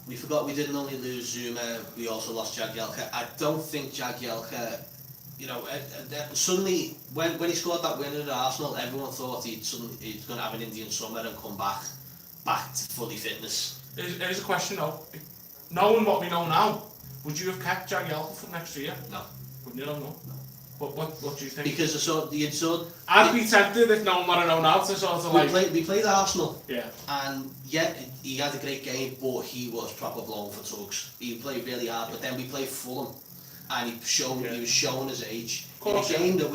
We forgot we didn't only lose Zuma, we also lost Jagielka. I don't think Jagielka, you know, suddenly when he scored that winner at Arsenal, everyone thought he's going to have an Indian summer and come back to fully fitness. Here's a question though. Knowing what we know now, would you have kept Jagielka for next year? No. Wouldn't you know? No. What do you think? Because I'd be tempted if no one what I know now to sort of we played Arsenal. Yeah. And he had a great game, but he was proper blown for tugs. He played really hard, but then we played Fulham, and he was showing his age. In a game that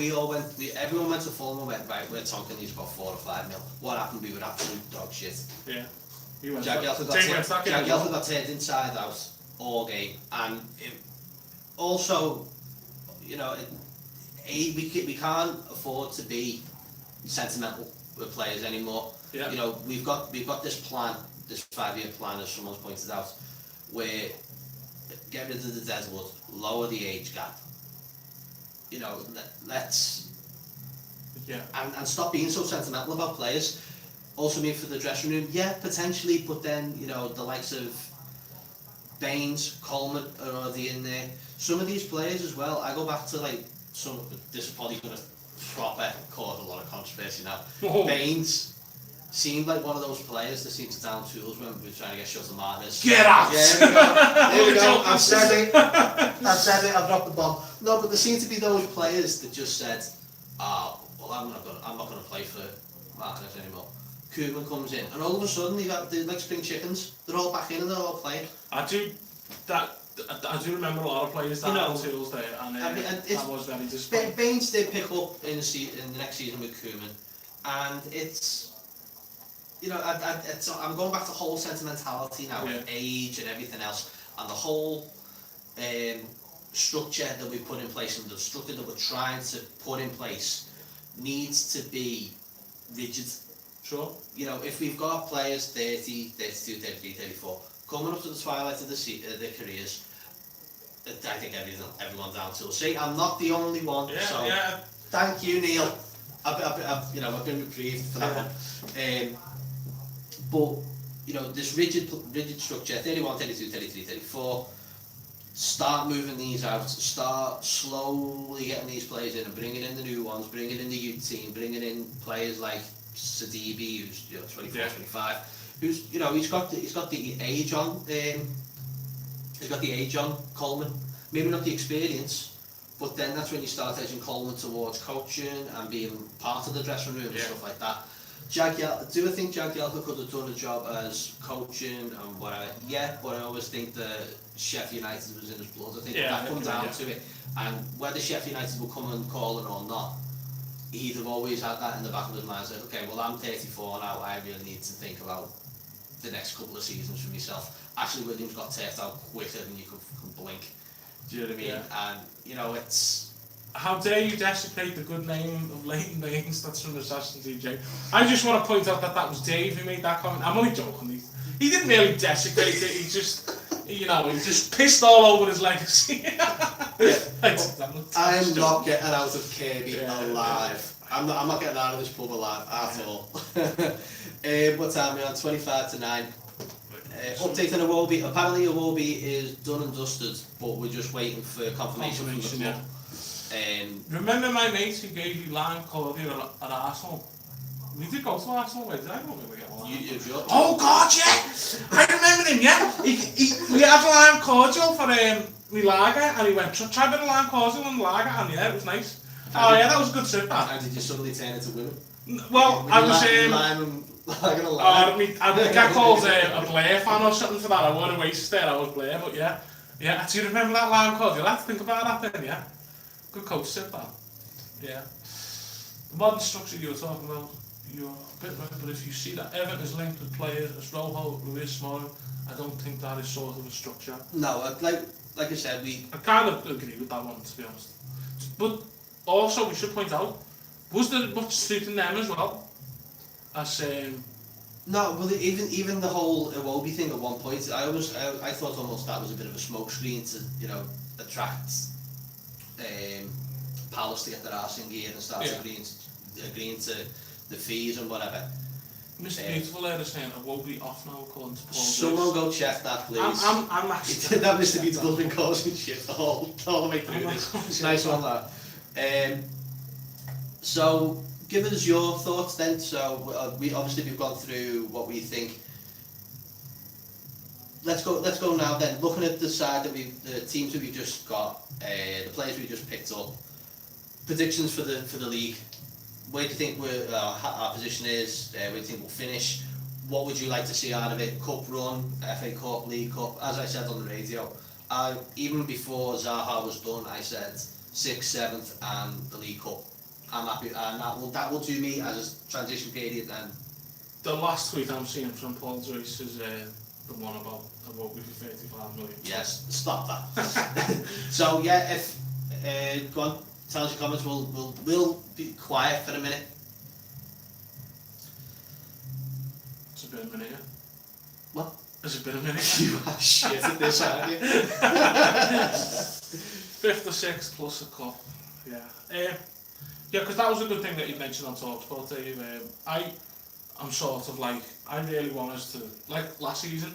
everyone went to Fulham and went, right, we're talking these about 4 or 5 mil. What happened? We were absolute dog shit. Yeah. Jagielka got turned inside out all game, and also, you know, we can't afford to be sentimental with players anymore. Yeah. You know, we've got this plan, this 5-year plan, as someone's pointed out, where get rid of the deadwood, lower the age gap. You know, let's and stop being so sentimental about players. Also mean for the dressing room, potentially, but then, you know, the likes of Baines, Coleman are already in there. Some of these players as well, I go back to like this is probably going to proper cause a lot of controversy now. Baines seemed like one of those players that seemed to down tools when we were trying to get Shuttle Martinez. Get out! Yeah, there we go. I've said it. I've dropped the bomb. No, but there seem to be those players that just said, well, I'm not going to play for Martinez anymore. Koeman comes in, and all of a sudden they're like spring chickens. They're all back in and they're all playing. I do remember a lot of players that had tools there, and that was very disappointing. Baines did pick up in the next season with Koeman, and it's, you know, I'm going back to the whole sentimentality now, with age and everything else, and the whole structure that we put in place and the structure that we're trying to put in place needs to be rigid. Sure. You know, if we've got players 30, 32, 33, 34, coming up to the twilight of their careers, I think everyone's down to say I'm not the only one. Yeah, so yeah. thank you, Neil. I've been reprieved for that one. But you know, this rigid structure, 31, 32, 33, 34. Start moving these out. Start slowly getting these players in and bringing in the new ones. Bringing in the youth team. Bringing in players like Sadibi, who's 24, 25. Who's he's got the age on. He's got the age on Coleman. Maybe not the experience, but then that's when you start edging Coleman towards coaching and being part of the dressing room and stuff like that. Do I think Jagielka could have done a job as coaching and whatever? Yeah, but I always think that Sheffield United was in his blood. I think that comes down to it. And whether Sheffield United will come and call it or not, he'd have always had that in the back of his mind. Like, okay, well, I'm 34 now, I really need to think about the next couple of seasons for myself. Ashley Williams got taken out quicker than you could blink. Do you know what I mean? Yeah. And, you know, it's... How dare you desecrate the good name of Leighton Baines? That's from the Assassin's DJ. I just want to point out that was Dave who made that comment. I'm only joking. He didn't really desecrate it. He just, he just pissed all over his legacy. I'm not getting out of Kirby alive. I'm not getting out of this pub alive at all. What time are we on? 25 to 9. Update on Iwobi. Apparently Iwobi is done and dusted, but we're just waiting for confirmation from the club. Remember my mate who gave you lime cordial at Arsenal? We did go to Arsenal, did I? Oh God, yeah! I remember him, yeah! We had lime cordial for my lager, and he went, try a bit of lime cordial and lager, and yeah, it was nice. Oh yeah, that was a good trip, that. And did you suddenly turn into women? Well, I was... I got called a Blair fan or something for that. I won a waste there, I was Blair, but yeah. Yeah, do you remember that lime cordial? Let's think about that then, yeah? Good coach tip, that. Yeah. The modern structure you were talking about, you're a bit right, but if you see that Everton is linked with players, as Rojo, Luis Small, I don't think that is sort of a structure. No, like I said, I kind of agree with that one, to be honest. But also, we should point out, was there much truth in them as well? As no, well, even the whole Iwobi thing at one point, I thought almost that was a bit of a smokescreen to attract Palace to get their arse in gear and start agreeing to the fees and whatever. Mr. Beautiful there is saying Iwobi off now according to Paul. Someone go check that, please. I'm actually that Mr. Beautiful been causing shit all the way through this. Nice one, that. So give us your thoughts then. So we've gone through what we think. Let's go now then. Looking at the side that the teams that we've just got, the players we just picked up. Predictions for the league. Where do you think our position is? Where do you think we'll finish? What would you like to see out of it? Cup run, FA Cup, League Cup. As I said on the radio, even before Zaha was done, I said 6th, 7th, and the League Cup. I'm happy, and that will do me as a transition period. And the last tweet I'm seeing from Paul Joyce is the one about Iwobi for 35 million. Yes, stop that. So yeah, if go on, tell us your comments. We'll be quiet for a minute. It's a bit of a minute. What? It's a bit of a minute. You are shit at this, aren't you? 5th or 6th plus a cup. Yeah. Yeah, because that was a good thing that you mentioned on TalkSport, Dave. I'm sort of like, I really want us to, like last season,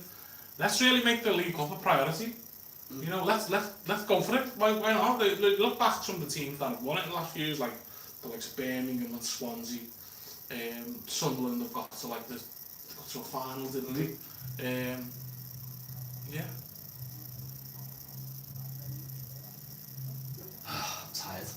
let's really make the League Cup a priority. You know, let's go for it. Why not? Look back at some of the teams that have won it in the last few years, like the likes of Birmingham and Swansea. Sunderland have got to like they got to a final, didn't they? Yeah. I'm tired.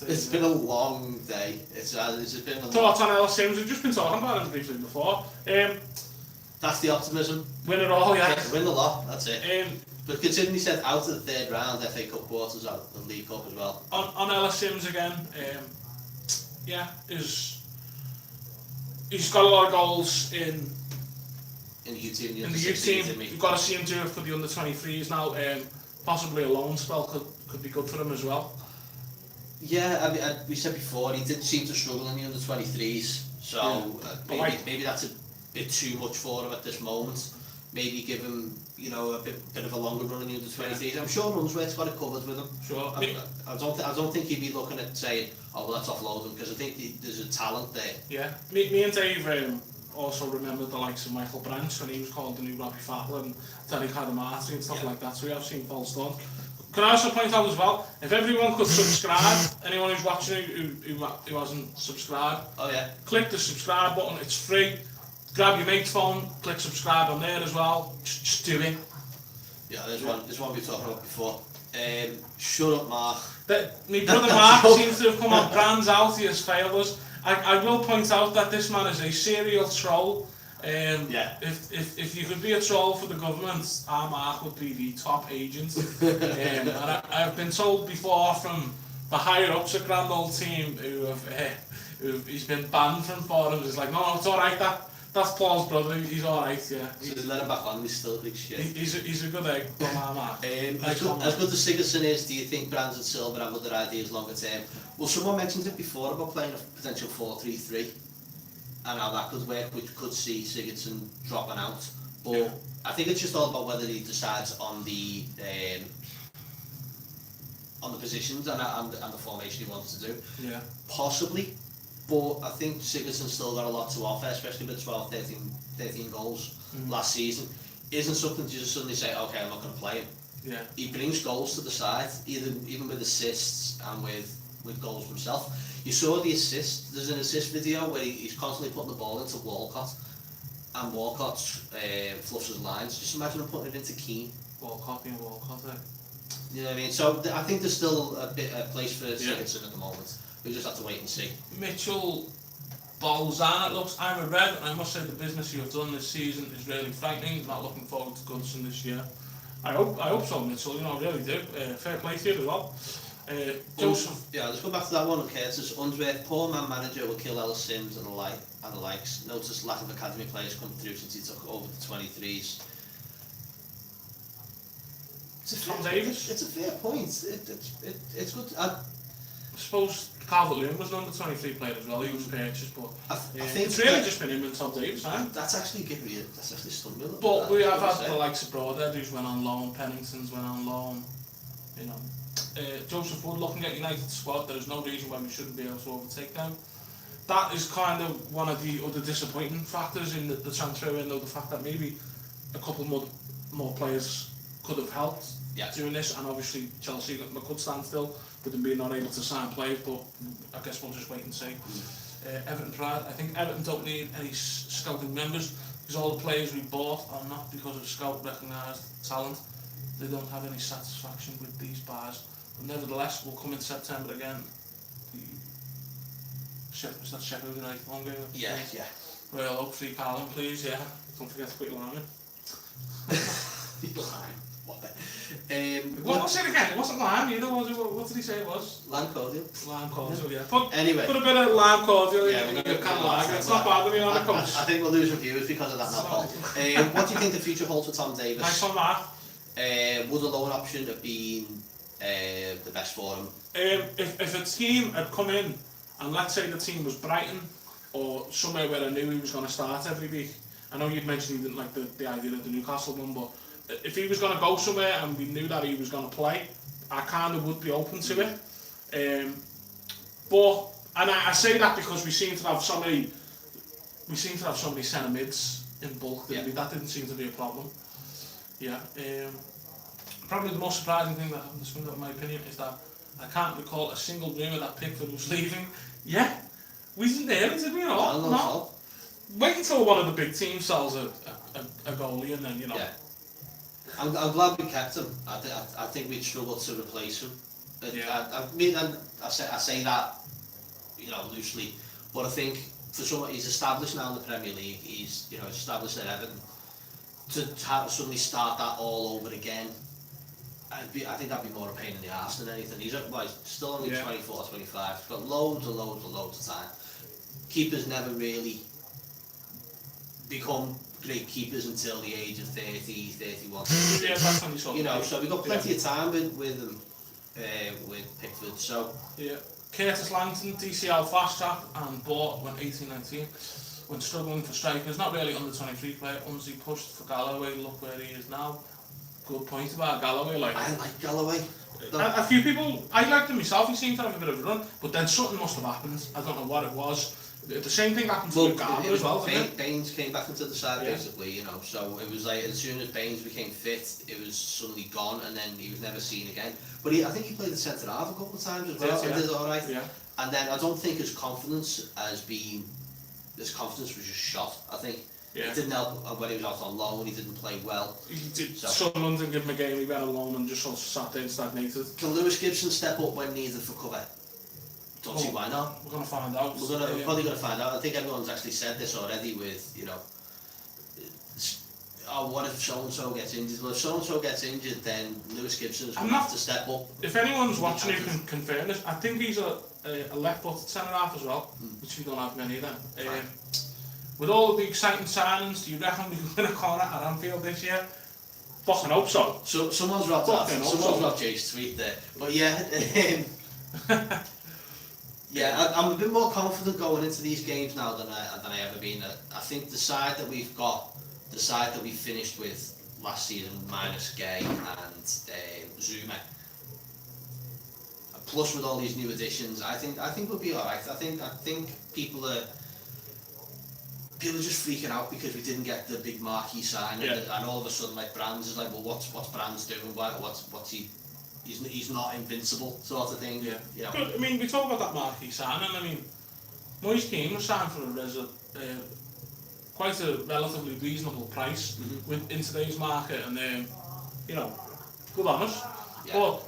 It's been a long day. It's been a thoughts on Ellis Sims. We've just been talking about him briefly before. That's the optimism. Win it all, yeah. Win the lot. That's it. But considering he said out of the 3rd round, FA Cup quarters, out the League Cup as well. On Ellis Sims again. Yeah, he's got a lot of goals in the youth team. In the youth team, you've got to see him do it for the under 23s now. Possibly a loan spell could be good for him as well. Yeah, I mean, we said before, he did seem to struggle in the under-23s, so maybe that's a bit too much for him at this moment. Maybe give him, you know, a bit of a longer run in the under-23s. I'm sure Runsworth's got it covered with him. Sure. I don't think he'd be looking at saying, oh, well, let's offload him, because I think there's a talent there. Yeah. Me and Dave also remembered the likes of Michael Branch when he was called the new Robbie Fowler and Terry Cadamarti and stuff like that, so we have seen false done. Can I also point out as well, if everyone could subscribe, anyone who's watching who hasn't subscribed, click the subscribe button, it's free. Grab your mate's phone, click subscribe on there as well, just do it. Yeah, there's one we were talking about before. Shut up, Mark. My brother Mark seems to have come on brands out, he has failed us. I will point out that this man is a serial troll. If you could be a troll for the government, our Mark would be the top agent. And I've been told before from the higher ups at GrandOldTeam he's been banned from forums. It's like, no, it's alright, that's Paul's brother, he's alright, yeah. So let him back on, he's still a big shit. He's a good egg from our Mark. As good as Sigurdsson is, do you think Brands and Silver have other ideas longer term? Well, someone mentioned it before about playing a potential 4-3-3. And how that could work, which could see Sigurdsson dropping out. But I think it's just all about whether he decides on the positions and the formation he wants to do. Yeah. Possibly, but I think Sigurdsson's still got a lot to offer, especially with 12, 13 goals last season. Isn't something to just suddenly say, okay, I'm not going to play him. Yeah. He brings goals to the side, even with assists and with goals himself. You saw the assist, there's an assist video where he's constantly putting the ball into Walcott, and Walcott fluffs his lines. Just imagine him putting it into Keane. Walcott being Walcott, You know what I mean? So I think there's still a place for Sigurdsson at the moment. We just have to wait and see. Mitchell Bolzan, it looks. I'm a red, and I must say the business you have done this season is really frightening. Not looking forward to Goodson this year. I hope so, Mitchell, I really do. Fair play to you as well. Joseph. Yeah, let's go back to that one, Curtis. Unsworth, poor man manager will kill Ellis Sims and the likes. Notice lack of academy players come through since he took over the 23s. It's a fair point. It's good. I suppose Calvert-Lewin was an under 23 player as well. He was purchased, but I think it's really just been him and Tom Davis. That's actually good. That's actually stunning. But we have had the likes of Broadhead who's went on loan. Pennington's went on loan. You know. Joseph Wood, looking at United's squad, there is no reason why we shouldn't be able to overtake them. That is kind of one of the other disappointing factors in the transfer window, the fact that maybe a couple more players could have helped doing this, and obviously Chelsea could stand still with them being not able to sign players, but I guess we'll just wait and see. Everton Pride, I think Everton don't need any scouting members, because all the players we bought are not because of scout recognised talent. They don't have any satisfaction with these bars. But nevertheless, we'll come in September again. Is that Sheffield United home game? Yeah. Well, hope free Carlin, please, yeah. Don't forget to put your lime in. What was it again? It wasn't lime either, was it? What did he say it was? Lime cordial. Lime cordial, yeah. Put a bit of lime cordial in your can of lager. It's not bad when you're on a coach. I think we'll lose reviewers because of that now, Paul. What do you think the future holds for Tom Davis? Nice one, Mark. Would a loan option have been the best for him? If a team had come in, and let's say the team was Brighton, or somewhere where I knew he was going to start every week. I know you'd mentioned he didn't like the idea of the Newcastle one, but if he was going to go somewhere and we knew that he was going to play, I kind of would be open to it. But I say that because we seem to have so many centre mids in bulk. That didn't seem to be a problem. Yeah. Probably the most surprising thing that happened this window, in my opinion, is that I can't recall a single rumour that Pickford was leaving. Yeah, we didn't hear it, did we? No. Wait until one of the big teams sells a goalie, and then Yeah. I'm glad we kept him. I think we'd struggle to replace him. I mean, and I say that loosely, but I think for someone he's established now in the Premier League, he's established at Everton. To suddenly start that all over again, I think that'd be more a pain in the arse than anything. He's still only 24, 25. He's got loads of time. Keepers never really become great keepers until the age of 30, 31. Yeah, that's when so we've got plenty of time with him. with Pickford. So yeah, Curtis Langton, DCL fast track and bought when 18-19. When struggling for strikers, not really under 23 player. Unzi pushed for Galloway. Look where he is now. Good point about Galloway. Like I like Galloway. a few people, I liked him myself. He seemed to have a bit of a run, but then something must have happened. I don't know what it was. The same thing happened to Garber as well. Baines came back into the side basically, you know. So it was like as soon as Baines became fit, it was suddenly gone, and then he was never seen again. But I think he played the centre half a couple of times as well, and did all right. Yeah. And then I don't think his confidence was just shot. I think it didn't help when he was out on loan. He didn't play well. He did. Sunderland didn't give him a game. He went alone and just sort of sat there and stagnated. Can Lewis Gibson step up when needed for cover? Don't see why not. We're going to find out. We're probably going to find out. I think everyone's actually said this already with, you know, oh, what if so-and-so gets injured? Well, if so-and-so gets injured, then Lewis Gibson's going to have to step up. If anyone's watching who can confirm this, I think he's a left-footed centre-half as well, which we don't have many of them. With all of the exciting signings, do you reckon we can win a corner at Anfield this year? Fucking hope so. So someone's dropped Jay's tweet there. But yeah, yeah, I'm a bit more confident going into these games now than I ever been. I think the side that we've got, the side that we finished with last season, minus Gay and Zuma, plus with all these new additions, I think we'll be alright. I think people are just freaking out because we didn't get the big marquee signing, and all of a sudden, like Brands is like, well, what's Brands doing? What's he? He's not invincible, sort of thing. Yeah. You know. But I mean, we talk about that marquee signing. I mean, Moise Keane was signed for quite a relatively reasonable price in today's market, and you know, good on us. Yeah. But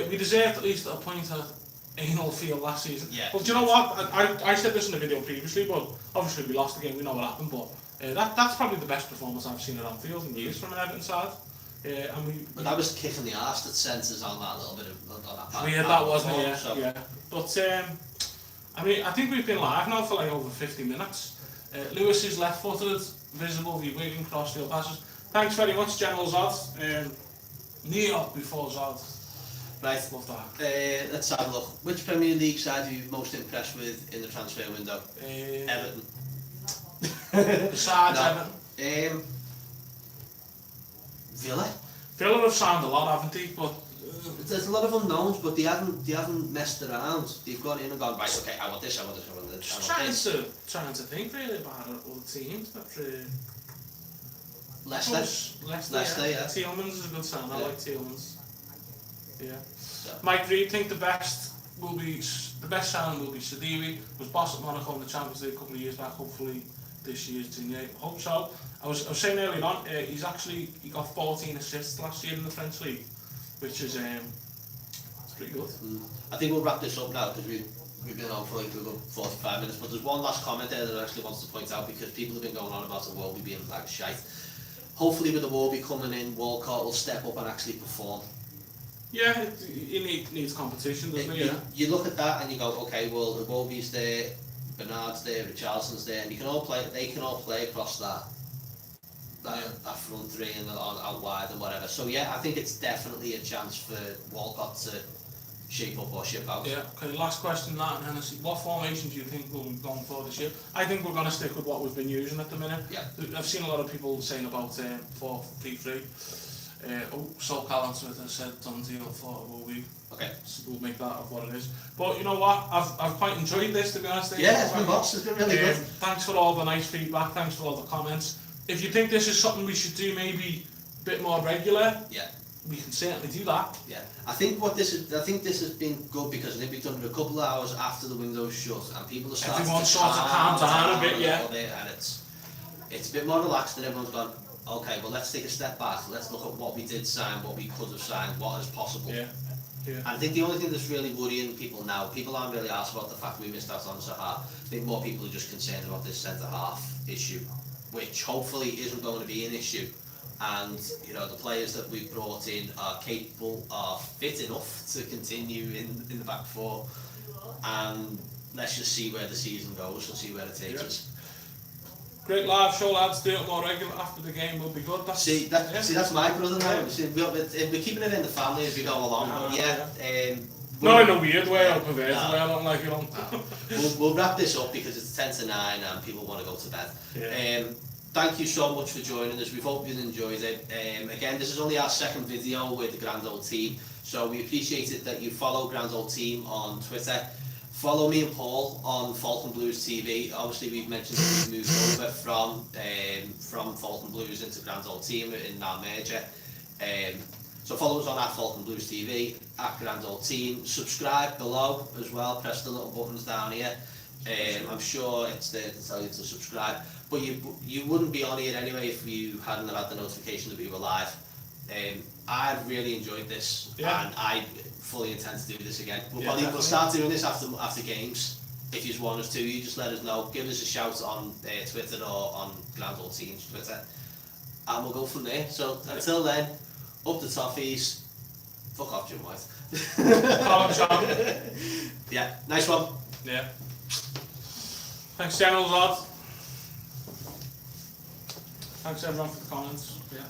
we deserved at least a point at anal field last season. Yeah. But do you know what? I said this in the video previously, but obviously we lost the game. We know what happened, but that's probably the best performance I've seen at Anfield in years from an Everton side. But that was kicking the arse that centres on that little bit of that. Yeah, that wasn't it. So. Yeah. But I mean, I think we've been live now for like over 50 minutes. Lewis is left-footed, visible via Wigan cross-field passes. Thanks very much, General Zod. Neo before Zod. Right. Love that. Let's have a look. Which Premier League side are you most impressed with in the transfer window? Everton. Besides Everton. Villa have signed a lot, haven't they? But there's a lot of unknowns, but they haven't messed around. They've gone in and gone, right, okay, I want this, I want this, I want this. Trying to think really about other teams, but Leicester, yeah. Tielemans is a good sign. I like Tielemans. Yeah. Mike Reed think the best signing will be Sadiwi. Was boss at Monaco in the Champions League a couple of years back. Hopefully this year's Gignac. Hope so. I was saying earlier on, he got 14 assists last year in the French league, which is it's pretty good. I think we'll wrap this up now because we've been on for like a good 45 minutes. But there's one last comment there that I actually wants to point out, because people have been going on about Iwobi being a bag of shite. Hopefully with Iwobi coming in, Walcott will step up and actually perform. Yeah, he needs competition, doesn't he? You look at that and you go, okay, well, Iwobi's there, Bernard's there, Richardson's there, and they can all play across that front three and out wide and whatever. So yeah, I think it's definitely a chance for Walcott to shape up or ship out. Yeah. Okay. Last question, Matt and Hennessy. What formation do you think we'll be going for this year? I think we're going to stick with what we've been using at the minute. Yeah. I've seen a lot of people saying about 4-3-3. Sol Callan Twitter said done deal for Iwobi. Okay. So we'll make that of what it is. But you know what? I've quite enjoyed this, to be honest. Yeah, it's been lots. It's been really good. Thanks for all the nice feedback. Thanks for all the comments. If you think this is something we should do maybe a bit more regular, we can certainly do that. Yeah, I think this has been good because I think we've done it a couple of hours after the window's shut and people are starting to calm down a bit, and it's a bit more relaxed and everyone's gone, okay, well let's take a step back, let's look at what we did sign, what we could have signed, what is possible. Yeah. And I think the only thing that's really worrying people now, people aren't really asked about the fact we missed out on Zaha. I think more people are just concerned about this centre-half issue, which hopefully isn't going to be an issue. And you know, the players that we've brought in are capable, are fit enough to continue in the back four. And let's just see where the season goes and see where it takes us. Great live show, lads. Do it more regular after the game will be good. That's, See, that's my brother now. See, we're keeping it in the family as we go along. But not in a weird way or perverse way, I don't like it on. We'll wrap this up because it's 10 to 9 and people want to go to bed. Yeah. Thank you so much for joining us. We hope you enjoyed it. Again, this is only our second video with the Grand Old Team, so we appreciate it that you follow Grand Old Team on Twitter. Follow me and Paul on Falcon Blues TV. Obviously, we've mentioned that we've moved over from Falcon Blues into Grand Old Team in our merger. So follow us on at Falcon Blues TV, at Grand Old Team. Subscribe below as well. Press the little buttons down here. I'm sure it's there to tell you to subscribe. But you wouldn't be on here anyway if you hadn't had the notification that we were live. I've really enjoyed this, and I fully intend to do this again. We'll start doing this after games. If you want us to, you just let us know. Give us a shout on Twitter or on Grand Old Team's Twitter, and we'll go from there. So until then, up the toffees. Fuck off, Jim White. Yeah, nice one. Yeah. Thanks, General Rod. Thanks everyone for the comments. Yeah.